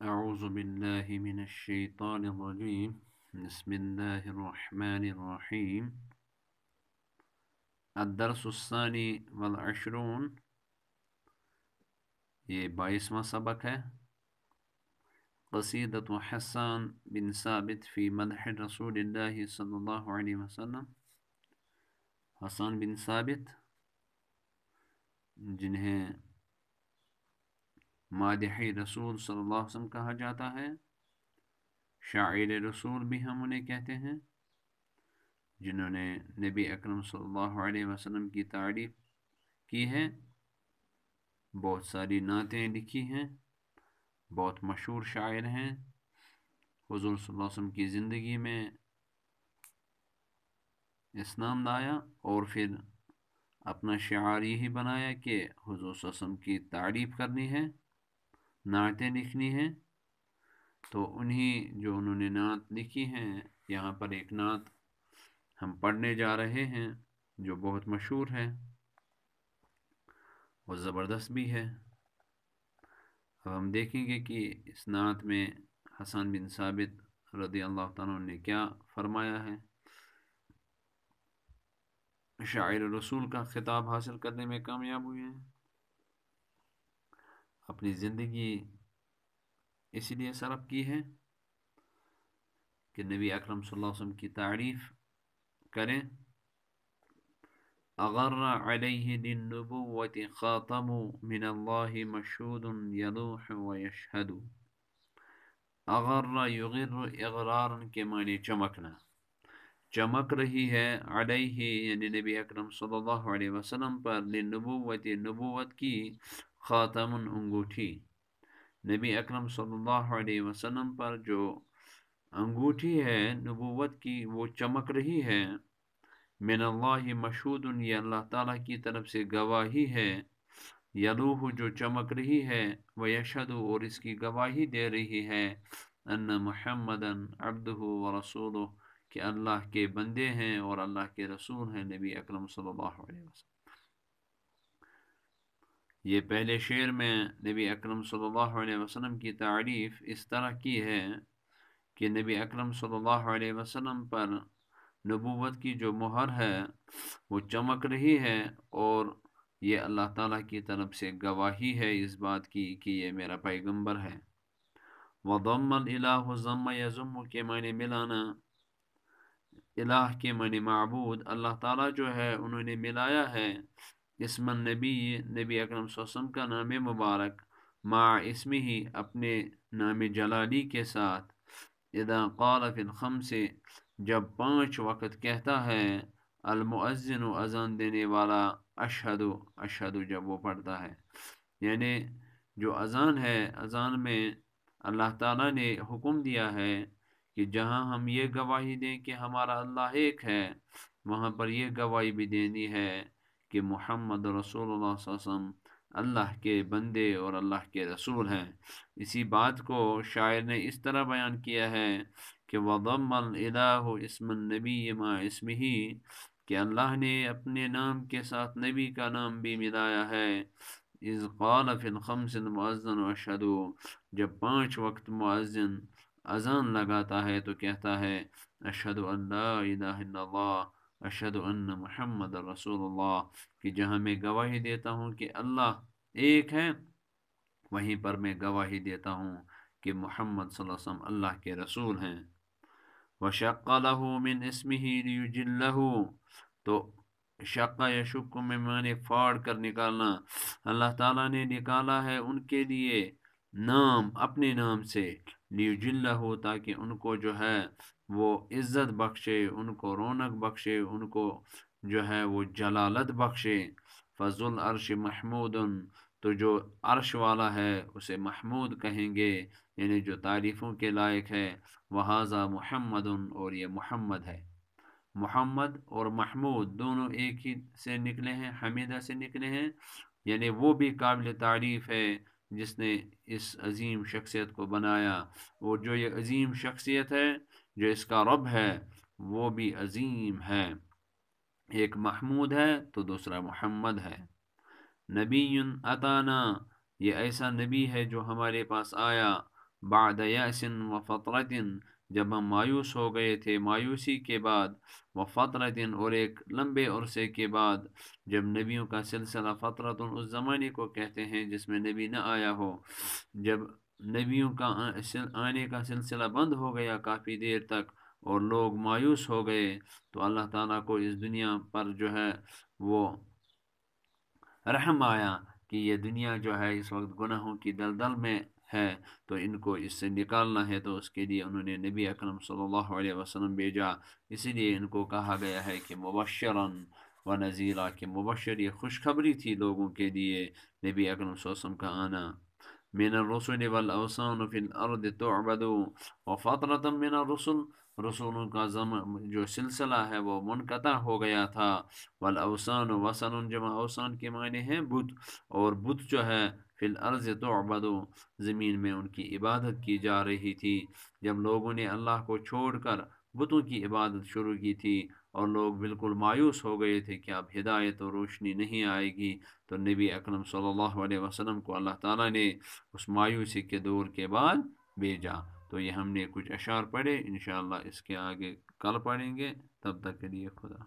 أعوذ بالله من الشيطان الرجيم بسم الله الرحمن الرحيم الدرس الثاني والعشرون یہ 22واں سبق ہے قصیدۃ حسان بن ثابت فی مدح رسول اللہ صلی اللہ علیہ وسلم حسان بن ثابت جنہیں مادح رسول صلی اللہ علیہ وسلم کہا جاتا ہے، شاعر رسول بھی ہم انہیں کہتے ہیں، جنہوں نے نبی اکرم صلی اللہ علیہ وسلم کی تعریف کی ہے، بہت ساری نعتیں لکھی ہیں، بہت مشہور شاعر ہیں۔ حضور صلی اللہ علیہ وسلم کی زندگی میں اسلام لایا اور پھر اپنا شعار یہی بنایا کہ حضور صلی اللہ علیہ وسلم کی تعریف کرنی ہے، نعتیں لکھنی ہیں۔ تو جو انہوں نے نعت لکھی ہیں، یہاں پر ایک نعت ہم پڑھنے جا رہے ہیں جو بہت مشہور ہے اور زبردست بھی ہے۔ اب ہم دیکھیں گے کہ اس نعت میں حسان بن ثابت رضی اللہ تعالیٰ عنہ نے کیا فرمایا ہے۔ شاعر رسول کا خطاب حاصل کرنے میں کامیاب ہوئے ہیں، اپنی زندگی اسی لیے صرف کی ہے کہ نبی اکرم صلی اللہ علیہ وسلم کی تعریف کریں۔ اغر علیہ للنبوة خاتم من اللہ مشہود یلوح ویشہد۔ اغر یغر اغرارا کے معنی چمکنا، چمک رہی ہے علیہ یعنی نبی اکرم صلی اللہ علیہ وسلم پر، للنبوت نبوت کی، خاتم انگوٹھی، نبی اکرم صلی اللہ علیہ وسلم پر جو انگوٹھی ہے نبوت کی وہ چمک رہی ہے، من اللہ مشہود یہ اللہ تعالیٰ کی طرف سے گواہی ہے، یلوح جو چمک رہی ہے، ویشہد اور اس کی گواہی دے رہی ہے، ان محمدا عبدہ ورسولہ کہ اللہ کے بندے ہیں اور اللہ کے رسول ہیں نبی اکرم صلی اللہ علیہ وسلم۔ یہ پہلے شعر میں نبی اکرم صلی اللہ علیہ وسلم کی تعریف اس طرح کی ہے کہ نبی اکرم صلی اللہ علیہ وسلم پر نبوت کی جو مہر ہے وہ چمک رہی ہے، اور یہ اللہ تعالیٰ کی طرف سے گواہی ہے اس بات کی کہ یہ میرا پیغمبر ہے۔ وضم الالہ ضم یضم کے معنی ملانا، الہ کے معنی معبود، اللہ تعالیٰ جو ہے انہوں نے ملایا ہے اسم النبی نبی اکرم صلی اللہ علیہ وسلم کا نام مبارک، مع اسمہ اپنے نام جلالی کے ساتھ، اذا قال فی الخمس جب 5 وقت کہتا ہے، المؤذن اذان دینے والا، اشہد اشہد جب وہ پڑھتا ہے، یعنی جو اذان ہے، اذان میں اللہ تعالیٰ نے حکم دیا ہے کہ جہاں ہم یہ گواہی دیں کہ ہمارا اللہ ایک ہے، وہاں پر یہ گواہی بھی دینی ہے کہ محمد رسول اللہ صلی اللہ علیہ وسلم اللہ کے بندے اور اللہ کے رسول ہیں۔ اسی بات کو شاعر نے اس طرح بیان کیا ہے کہ وَضَمَّ الْإِلَٰهُ اسْمَ النَّبِيِّ مَعَ اسْمِهِ کہ اللہ نے اپنے نام کے ساتھ نبی کا نام بھی ملایا ہے، اذ قال فی الخمس المؤذن اشہد جب 5 وقت مؤذن اذان لگاتا ہے تو کہتا ہے اشہد ان لا الہ الا اللہ اشہد ان محمد رسول اللہ، کہ جہاں میں گواہی دیتا ہوں کہ اللہ ایک ہے، وہیں پر میں گواہی دیتا ہوں کہ محمد صلی اللہ علیہ وسلم اللہ کے رسول ہیں۔ وشق له من اسمه ليجله تو شق یشق میں معنی پھاڑ کر نکالنا، اللہ تعالیٰ نے نکالا ہے ان کے لیے نام اپنے نام سے، لیجلہ تاکہ ان کو جو ہے وہ عزت بخشے، ان کو رونق بخشے، ان کو جو ہے وہ جلالت بخشے۔ فذو العرش محمود تو جو عرش والا ہے اسے محمود کہیں گے، یعنی جو تعریفوں کے لائق ہے، وہذا محمد اور یہ محمد ہے۔ محمد اور محمود دونوں ایک ہی سے نکلے ہیں، حمیدہ سے نکلے ہیں، یعنی وہ بھی قابل تعریف ہے جس نے اس عظیم شخصیت کو بنایا، اور جو یہ عظیم شخصیت ہے جو اس کا رب ہے وہ بھی عظیم ہے، ایک محمود ہے تو دوسرا محمد ہے۔ نبی اتانا یہ ایسا نبی ہے جو ہمارے پاس آیا، بعد یأسن و فترتن، جب ہم مایوس ہو گئے تھے مایوسی کے بعد، و فترتن اور ایک لمبے عرصے کے بعد، جب نبیوں کا سلسلہ، فترتن اس زمانے کو کہتے ہیں جس میں نبی نہ آیا ہو، جب نبیوں کا آنے کا سلسلہ بند ہو گیا کافی دیر تک اور لوگ مایوس ہو گئے، تو اللہ تعالیٰ کو اس دنیا پر جو ہے وہ رحم آیا کہ یہ دنیا جو ہے اس وقت گناہوں کی دلدل میں ہے، تو ان کو اس سے نکالنا ہے، تو اس کے لیے انہوں نے نبی اکرم صلی اللہ علیہ وسلم بھیجا۔ اسی لیے ان کو کہا گیا ہے کہ مبشرن و نذیرا، کہ مبشر یہ خوشخبری تھی لوگوں کے لیے نبی اکرم صلی اللہ علیہ وسلم کا آنا۔ من الرسل والاوثان فی الارض تعبد، و فترة من الرسل، رسولوں کا جو سلسلہ ہے وہ منقطع ہو گیا تھا، والاوثان، وثن جمع اوثان کے معنی ہیں بت، اور بت جو ہے فی الارض تعبد، زمین میں ان کی عبادت کی جا رہی تھی۔ جب لوگوں نے اللہ کو چھوڑ کر بتوں کی عبادت شروع کی تھی اور لوگ بالکل مایوس ہو گئے تھے کہ اب ہدایت و روشنی نہیں آئے گی، تو نبی اکرم صلی اللہ علیہ وسلم کو اللہ تعالیٰ نے اس مایوسی کے دور کے بعد بھیجا۔ تو یہ ہم نے کچھ اشعار پڑھے، انشاءاللہ اس کے آگے کل پڑھیں گے، تب تک کے لیے خدا۔